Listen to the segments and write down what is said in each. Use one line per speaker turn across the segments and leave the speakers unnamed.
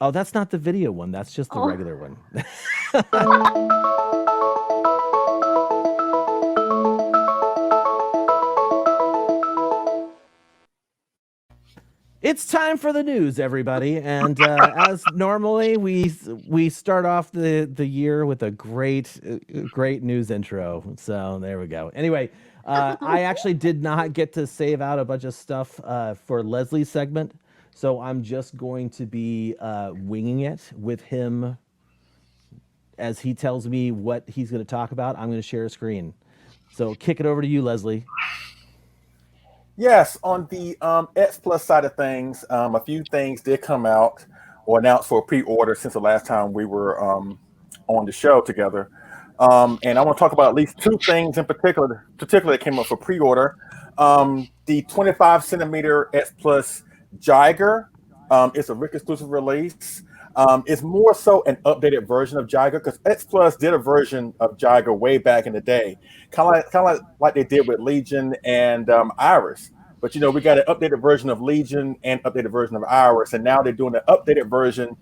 Oh, that's not the video one. That's just the
Oh.
regular one. It's time for the news, everybody, and as normally, we start off the year with a great news intro. So there we go. Anyway, I actually did not get to save out a bunch of stuff for Leslie's segment, so I'm just going to be winging it with him as he tells me what he's going to talk about. I'm going to share a screen. So kick it over to you, Leslie.
Yes, on the X Plus side of things, a few things did come out or announced for pre-order since the last time we were on the show together. And I want to talk about at least two things in particular that came up for pre-order. The 25 centimeter X Plus Jiger is a Rick exclusive release. It's more so an updated version of Jiger because X Plus did a version of Jiger way back in the day, kind of like they did with Legion and Iris. But we got an updated version of Legion and updated version of Iris, and now they're doing an updated version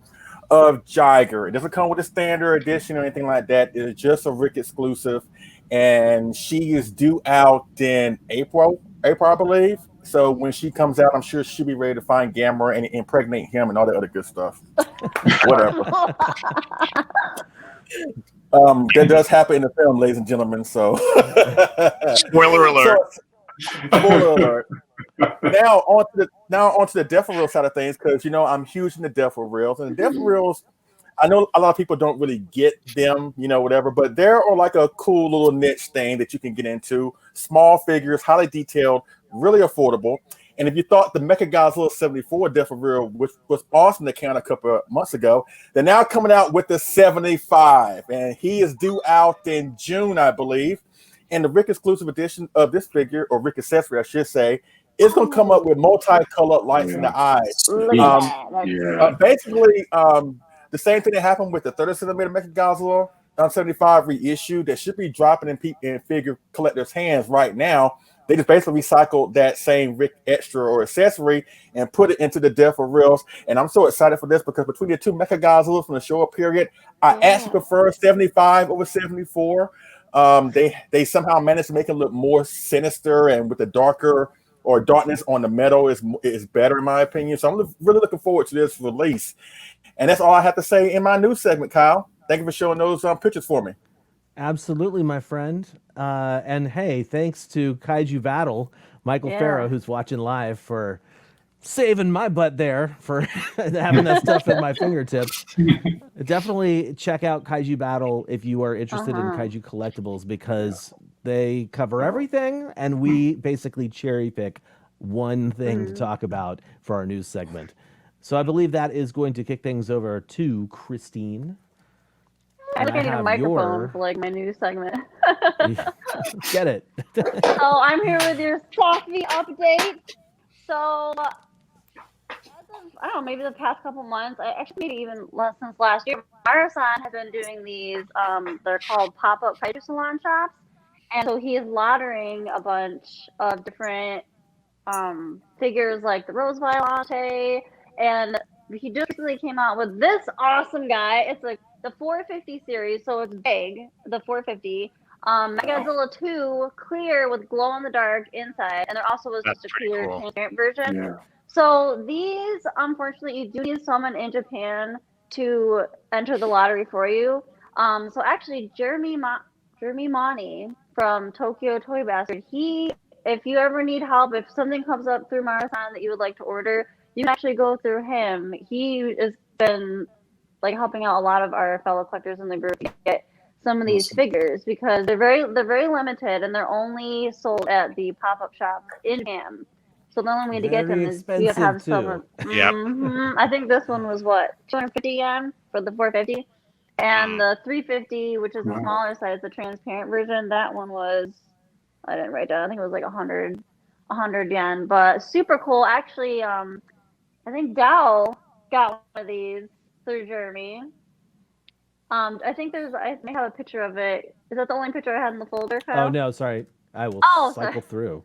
of Jiger. It doesn't come with a standard edition or anything like that. It's just a Rick exclusive, and she is due out in April, I believe. So when she comes out, I'm sure she'll be ready to find Gamma and impregnate him and all that other good stuff. Whatever. That does happen in the film, ladies and gentlemen. So,
Spoiler alert.
Spoiler alert. Now onto the DefoReal side of things, because I'm huge into DefoReals, and the DefoReals, I know a lot of people don't really get them, whatever, but they're like a cool little niche thing that you can get into. Small figures, highly detailed, really affordable. And if you thought the Mechagodzilla 74 DefoReal was awesome to count a couple of months ago, they're now coming out with the 75, and he is due out in June, I believe. And the Rick exclusive edition of this figure, or Rick accessory, I should say, is going to come up with multicolored lights in the eyes. Basically, the same thing that happened with the 30 centimeter Mechagodzilla 75 reissue that should be dropping in figure collectors' hands right now. They just basically recycled that same Rick extra or accessory and put it into the DefoReals. And I'm so excited for this because between the two Mechagodzillas from the Showa period, I actually prefer 75 over 74. They somehow managed to make it look more sinister, and with the darker or darkness on the metal is better in my opinion. So I'm really looking forward to this release. And that's all I have to say in my news segment, Kyle. Thank you for showing those pictures for me.
Absolutely, my friend. And hey, thanks to Kaiju Battle, Michael Farrow, who's watching live, for saving my butt there for having that stuff at my fingertips. Definitely check out Kaiju Battle if you are interested in Kaiju Collectibles, because they cover everything, and we basically cherry pick one thing to talk about for our news segment. So I believe that is going to kick things over to Christine.
I need a microphone for my news segment.
Get it.
So I'm here with your Sophie update. So I don't know, maybe the past couple months, maybe even less since last year, Marusan has been doing these, they're called pop-up Kaiju salon shops. And so he is lottering a bunch of different figures like the Rose Violante, and he just recently came out with this awesome guy. It's like the 450 series, so it's big, the 450. Mechagodzilla 2 clear with glow in the dark inside, and there also was just a clear transparent version. Yeah. So these, unfortunately, you do need someone in Japan to enter the lottery for you. So actually, Jeremy Money from Tokyo Toy Bastard, if you ever need help, if something comes up through Marusan that you would like to order, you can actually go through him. He has been helping out a lot of our fellow collectors in the group to get some of these figures, because they're very limited, and they're only sold at the pop-up shops in Japan. So the only way to get them is you have some. I think this one was what, 250 yen for the 450, and the 350, which is the smaller size, the transparent version. That one was, I didn't write down. I think it was like 100 yen, but super cool. Actually, I think Dow got one of these through Jeremy. I think I may have a picture of it. Is that the only picture I had in the folder, Kyle?
Oh no, sorry. I will cycle through.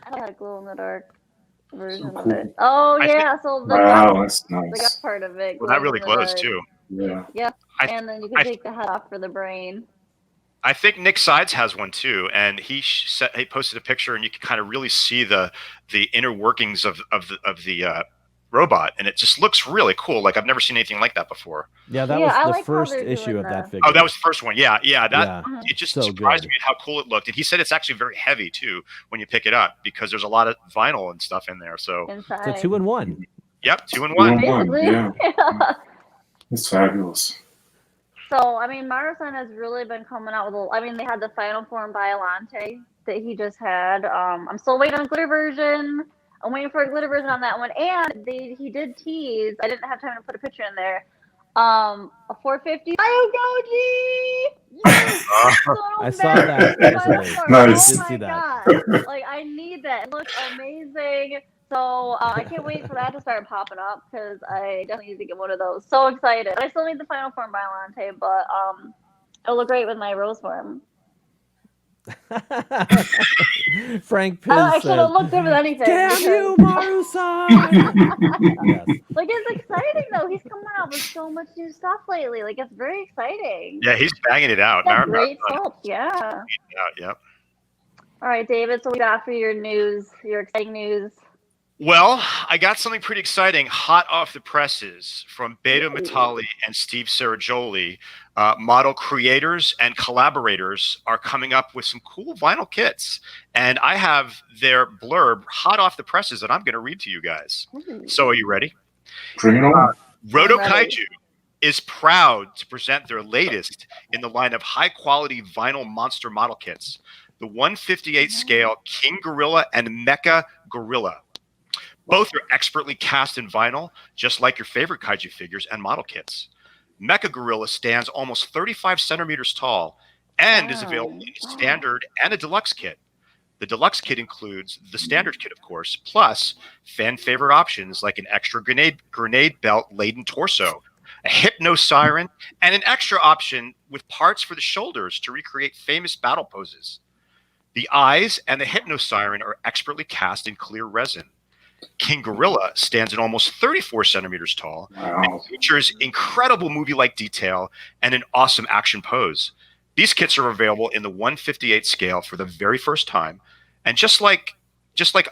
I had a glow in the dark. version
So
of it. Oh
I
yeah, so the
Wow, that's
the gut
nice.
part of it.
Well, that
goes
really
in the
glows
hood.
too.
Yeah.
Yep.
I-
And then you can
I-
take the head off for the brain.
I think Nick Sides has one too, and he posted a picture, and you can kind of really see the inner workings of the robot, and it just looks really cool. Like I've never seen anything like that before.
Yeah, that
Yeah, I
was the
like how
first
they're
issue
doing
of that
the-
figure.
Oh, that was the first one. Yeah. That
Yeah.
it just
So
surprised
good.
me how cool it looked. And he said it's actually very heavy too when you pick it up because there's a lot of vinyl and stuff in there. So
Inside.
So 2-in-1.
yep, 2-in-1.
One, yeah.
Yeah.
It's fabulous.
So, I mean, Marusan has really been coming out with I mean, they had the Final Form Biolante that he just had. I'm still waiting on a glitter version. I'm waiting for a glitter version on that one. And he did tease, I didn't have time to put a picture in there, a 450 Goji! Yes!
I saw that recently.
Nice.
I did
Oh
see
my
that.
god. Like, I need that. It looks amazing. So I can't wait for that to start popping up because I definitely need to get one of those. So excited! I still need the Final Form Biolante, but it'll look great with my Rose Form.
Frank Piz
Actually,
says,
it'll look good with anything.
"Damn
because-
you, Marusan!" Yes.
Like, it's exciting though. He's coming out with so much new stuff lately. Like, it's very exciting.
Yeah, he's banging it out.
That's great sculpt. Yeah.
Yeah.
All right, David. So we got for your news, your exciting news.
Well, I got something pretty exciting, hot off the presses from Beto Mitali and Steve Serragioli. Model creators and collaborators are coming up with some cool vinyl kits. And I have their blurb hot off the presses that I'm going to read to you guys. So are you ready?
Bring it on.
Roto
I'm ready.
Kaiju is proud to present their latest in the line of high-quality vinyl monster model kits, the 1/58 scale King Gorilla and Mecha Gorilla. Both are expertly cast in vinyl, just like your favorite kaiju figures and model kits. Mecha Gorilla stands almost 35 centimeters tall and is available in a standard and a deluxe kit. The deluxe kit includes the standard kit, of course, plus fan favorite options like an extra grenade belt laden torso, a hypno siren, and an extra option with parts for the shoulders to recreate famous battle poses. The eyes and the hypno siren are expertly cast in clear resin. King Gorilla stands at almost 34 centimeters tall
Wow.
and features incredible movie-like detail and an awesome action pose. These kits are available in the 1/58 scale for the very first time, and just like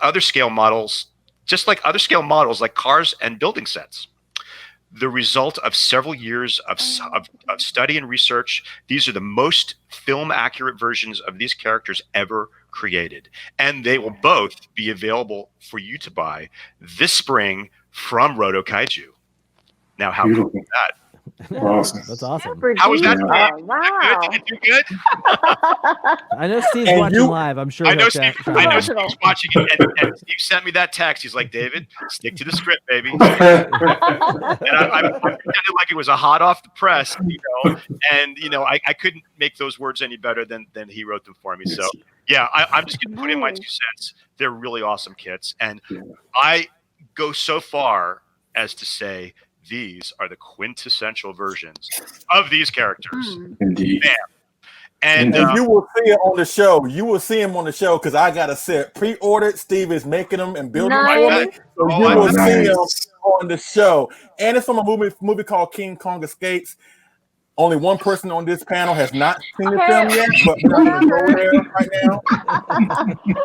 other scale models like cars and building sets. The result of several years of study and research, these are the most film-accurate versions of these characters ever created. And they will both be available for you to buy this spring from Roto Kaiju. Now, how cool
Beautiful.
is that?
Awesome.
That's awesome.
Super
How was that?
deep.
Yeah.
Oh, wow.
Did you do good?
I know Steve's
And
watching
you-
live. I'm sure
I know
he'll
Steve.
chat.
I know
Emotional.
Steve's watching it, and Steve sent me that text. He's like, "David, stick to the script, baby." And I pretended like it was a hot off the press, and I couldn't make those words any better than he wrote them for me. So yeah, I'm just gonna put in my 2 cents. They're really awesome kits, and I go so far as to say these are the quintessential versions of these characters.
Indeed.
And
And you will see it on the show. You will see him on the show because I got a set pre-ordered. Steve is making them and building them for me.
Nice.
So
Oh,
you will
nice.
see him on the show. And it's from a movie called King Kong Escapes. Only one person on this panel has not seen the
Okay.
film yet, but we're going to go there right now.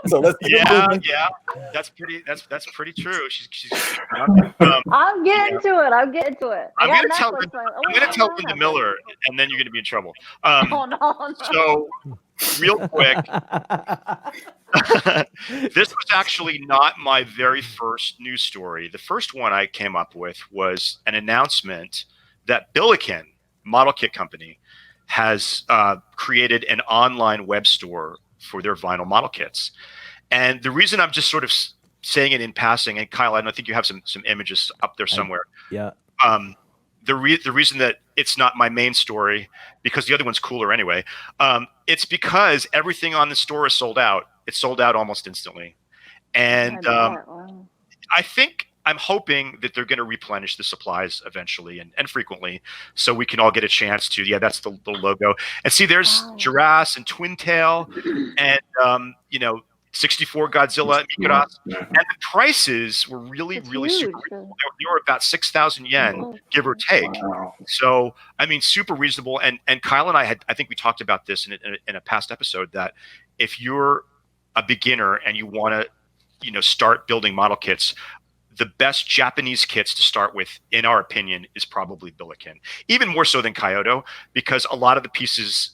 So let's keep it moving.
yeah, that's pretty true. She's
I'm getting to it. I'm getting to it.
I'm
I got
gonna tell
Netflix on it. Oh,
I'm gonna
wait,
tell
no,
Linda
Netflix.
Miller, and then you're gonna be in trouble.
Oh no.
So real quick, this was actually not my very first news story. The first one I came up with was an announcement that Billiken, model kit company, has created an online web store for their vinyl model kits. And the reason I'm just sort of saying it in passing, and Kyle, I think you have some images up there somewhere.
Yeah.
The reason that it's not my main story, because the other one's cooler anyway, it's because everything on the store is sold out. It's sold out almost instantly. And
Wow.
I'm hoping that they're going to replenish the supplies eventually and frequently, so we can all get a chance to. Yeah, that's the logo. And see, there's
Wow.
Girasse and Twin Tail, and 64 Godzilla Mikados,
Yeah.
and the prices were really
It's
super
huge.
reasonable. They were about 6,000 yen, give or take.
Wow.
So I mean, super reasonable. And Kyle and I think we talked about this in a past episode, that if you're a beginner and you want to start building model kits, the best Japanese kits to start with, in our opinion, is probably Billiken, even more so than Kyoto, because a lot of the pieces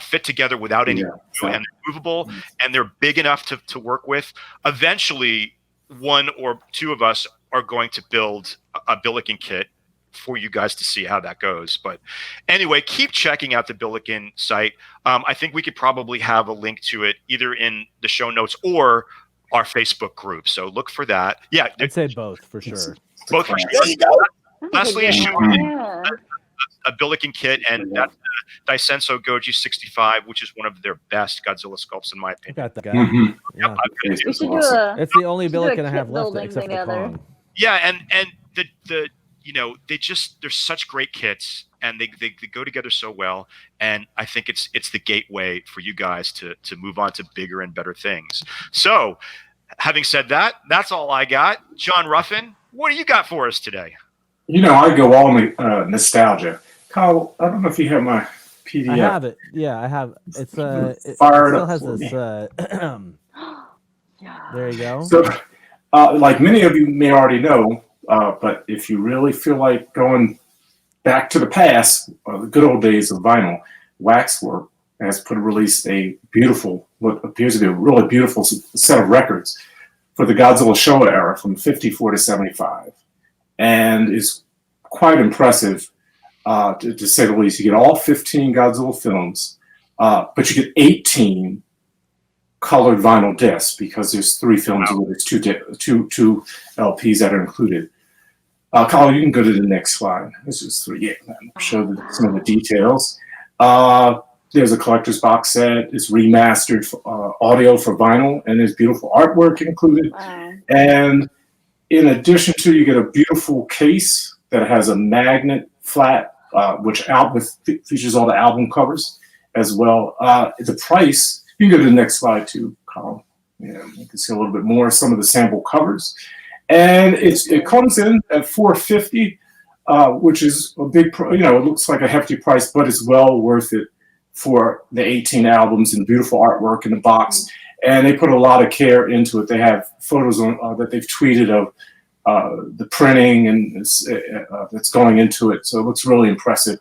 fit together without any glue, and they're movable, and they're big enough to work with. Eventually, one or two of us are going to build a Billiken kit for you guys to see how that goes. But anyway, keep checking out the Billiken site. I think we could probably have a link to it either in the show notes or our Facebook group. So look for that. Yeah,
I'd say both for sure.
both for sure.
There you go.
Leslie is
Yeah.
showing
Yeah.
a Billiken kit, and that's the Daisenso Goji 65, which is one of their best Godzilla sculpts, in my
I
opinion.
got that guy.
Mhm.
Yeah.
We should do
Awesome.
a.
It's the only
Should do a
Billiken I
kit
have left,
building
except for the
together.
Kong.
Yeah, and the they're such great kits, and they go together so well. And I think it's the gateway for you guys to move on to bigger and better things. So, having said that, that's all I got. John Ruffin, what do you got for us today?
I go all nostalgia. Kyle, I don't know if you have my PDF.
I have it. Yeah, I have. It's it
Fire it
still
up
has
for
this.
Yeah.
There you go.
So, like many of you may already know, but if you really feel like going back to the past, the good old days of vinyl, Waxworks has released a beautiful, what appears to be a really beautiful set of records for the Godzilla Showa era from 54 to 75. And it's quite impressive, to say the least. You get all 15 Godzilla films, but you get 18 colored vinyl discs, because there's 3 films with it. It's two LPs that are included. Kyle, you can go to the next slide. This is 3. Yeah, I'll show some of the details. There's a collector's box set. It's remastered audio for vinyl, and there's beautiful artwork included.
Wow.
And in addition to, you get a beautiful case that has a magnet flat, which features all the album covers as well. The price, you can go to the next slide too, Colin. Yeah, you can see a little bit more, some of the sample covers. And it comes in at $450, which is a big, it looks like a hefty price, but it's well worth it for the 18 albums and beautiful artwork in the box. And they put a lot of care into it. They have photos that they've tweeted of the printing and that's going into it. So it looks really impressive.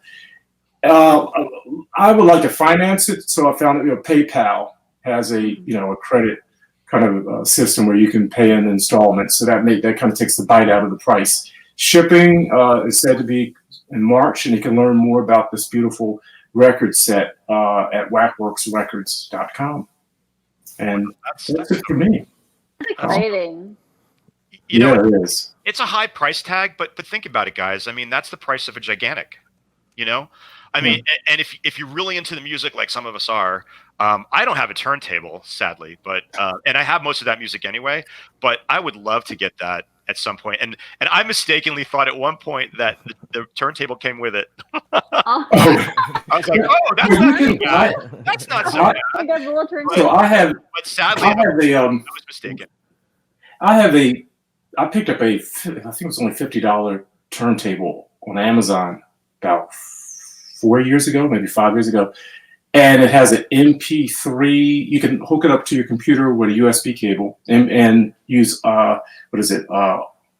I would like to finance it, so I found that PayPal has a credit kind of system where you can pay in installments. So that kind of takes the bite out of the price. Shipping is said to be in March, and you can learn more about this beautiful record set at waxworksrecords.com. And that's it for me.
Exciting.
It is.
It's a high price tag, but think about it, guys. I mean, that's the price of a gigantic. I mean, and if you're really into the music like some of us are, I don't have a turntable, sadly, but and I have most of that music anyway. But I would love to get that at some point. And I mistakenly thought at one point that the turntable came with it. I was like, oh, that's not too bad. That's not so bad.
I got the little turn.
So
But sadly,
I
was mistaken.
I picked up I think it was only $50 turntable on Amazon about 4 years ago, maybe 5 years ago. And it has an MP3. You can hook it up to your computer with a USB cable and use, I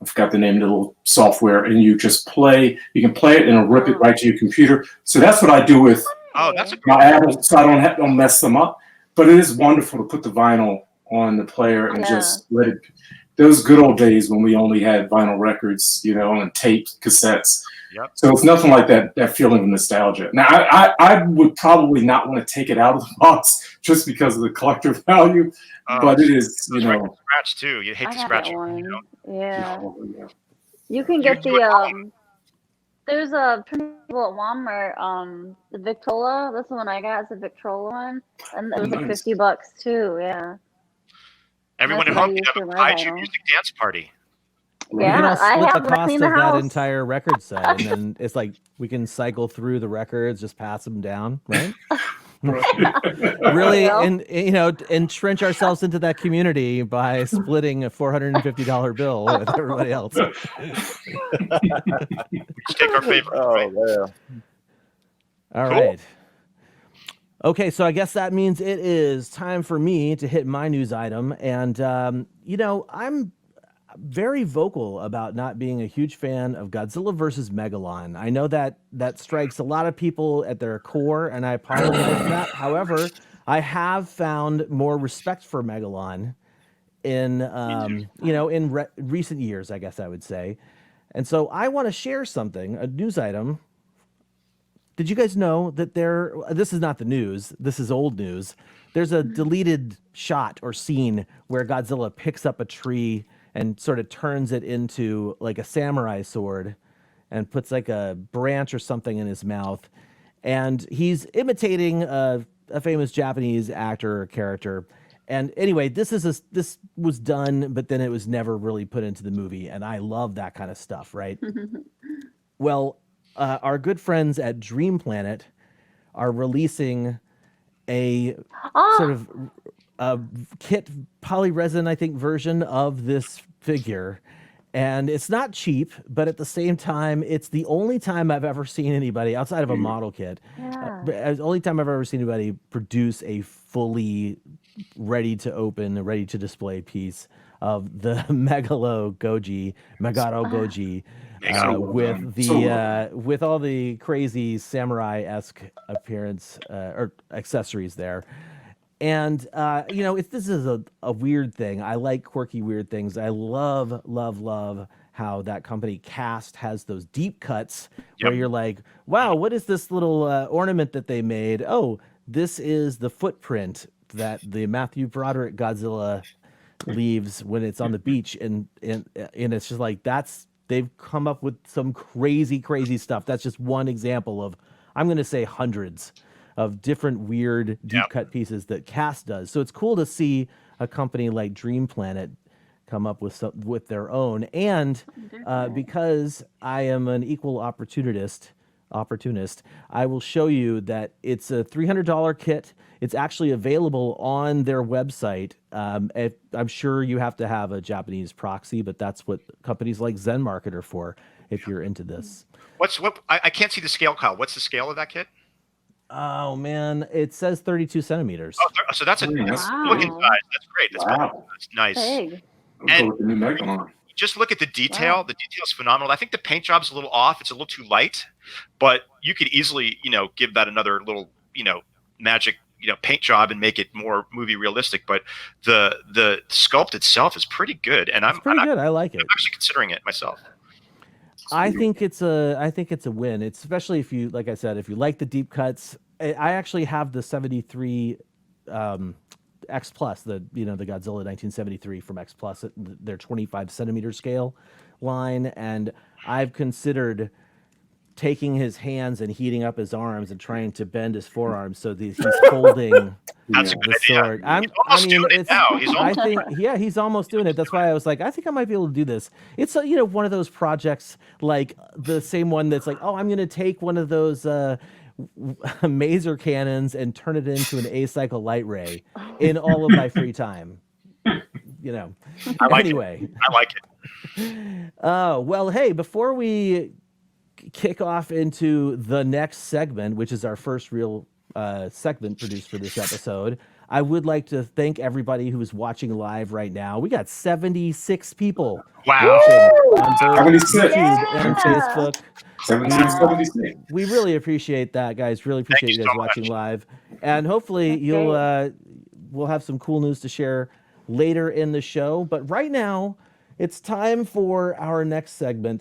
forgot the name of the little software. And you just play, you can play it and it'll rip it right to your computer. So that's what I do with
That's a
my Apple, so I don't mess them up. But it is wonderful to put the vinyl on the player and just let it. Those good old days when we only had vinyl records, and tape cassettes.
Yep.
So it's nothing like that feeling of nostalgia. Now, I would probably not want to take it out of the box just because of the collector value, but it is,
scratch too. You hate to scratch it.
Yeah. You can get there's a turntable at Walmart, the Victrola. That's the one I got. It's a Victrola one, and it was like $50 too. Yeah.
Everyone at
That's what I
home can
use
have
for
a
my
Kaiju
vinyl.
music dance party.
We can
Yeah,
all
I
split
have
the
one
cost
in
of
the
that
house.
entire record set, and then it's like we can cycle through the records, just pass them down, right? Really,
Well.
and entrench ourselves into that community by splitting a $450 bill with everybody else.
Just take our favorite.
Oh
Right?
man.
All
Cool.
right. Okay, so I guess that means it is time for me to hit my news item. And, I'm very vocal about not being a huge fan of Godzilla versus Megalon. I know that strikes a lot of people at their core, and I apologize for that. However, I have found more respect for Megalon in, recent years, I guess I would say. And so I want to share something, a news item. Did you guys know that this is not the news, this is old news. There's a deleted shot or scene where Godzilla picks up a tree and sort of turns it into like a samurai sword and puts like a branch or something in his mouth. And he's imitating a famous Japanese actor or character. And anyway, this was done, but then it was never really put into the movie. And I love that kind of stuff, right? Well, our good friends at Dream Planet are releasing a sort of kit polyresin, I think, version of this figure. And it's not cheap, but at the same time, it's the only time I've ever seen anybody outside of a model kit. The only time I've ever seen anybody produce a fully ready to open, ready to display piece of the Megado Goji, with all the crazy samurai-esque appearance or accessories there. And this is a weird thing. I like quirky weird things. I love how that company Cast has those deep cuts where you're like, wow, what is this little ornament that they made? Oh, this is the footprint that the Matthew Broderick Godzilla leaves when it's on the beach, and it's just like they've come up with some crazy stuff. That's just one example of, I'm going to say, hundreds of different weird deep cut pieces that Cast does. So it's cool to see a company like Dream Planet come up with their own. And because I am an equal opportunist, I will show you that it's a $300 kit. It's actually available on their website. I'm sure you have to have a Japanese proxy, but that's what companies like Zen Market are for if you're into this.
I can't see the scale, Kyle. What's the scale of that kit?
Oh man, it says 32 centimeters.
Oh, so that's a looking size. That's great. That's nice.
Big.
Go with the new Megalon.
Just look at the detail. The detail is phenomenal. I think the paint job's a little off. It's a little too light, but you could easily, give that another little, magic, paint job and make it more movie realistic. But the sculpt itself is pretty good, and I'm
pretty good. I like it.
I'm actually considering it myself.
I think it's a win. It's especially if you, like I said, if you like the deep cuts. I actually have the 73 X Plus, the Godzilla 1973 from X Plus, their 25 centimeter scale line, and I've considered taking his hands and heating up his arms and trying to bend his forearms so that he's holding
That's a good
the
idea.
sword.
He's almost doing it now.
He's almost doing it. That's why I was like, I think I might be able to do this. It's one of those projects, like the same one that's like, oh, I'm going to take one of those maser cannons and turn it into an A-cycle light ray in all of my free time.
I like
anyway.
I like it.
Well, hey, before we kick off into the next segment, which is our first real segment produced for this episode, I would like to thank everybody who is watching live right now. We got 76 people watching on both YouTube and Facebook.
76.
We really appreciate that, guys. Really appreciate you guys watching live. And hopefully we'll have some cool news to share later in the show. But right now, it's time for our next segment.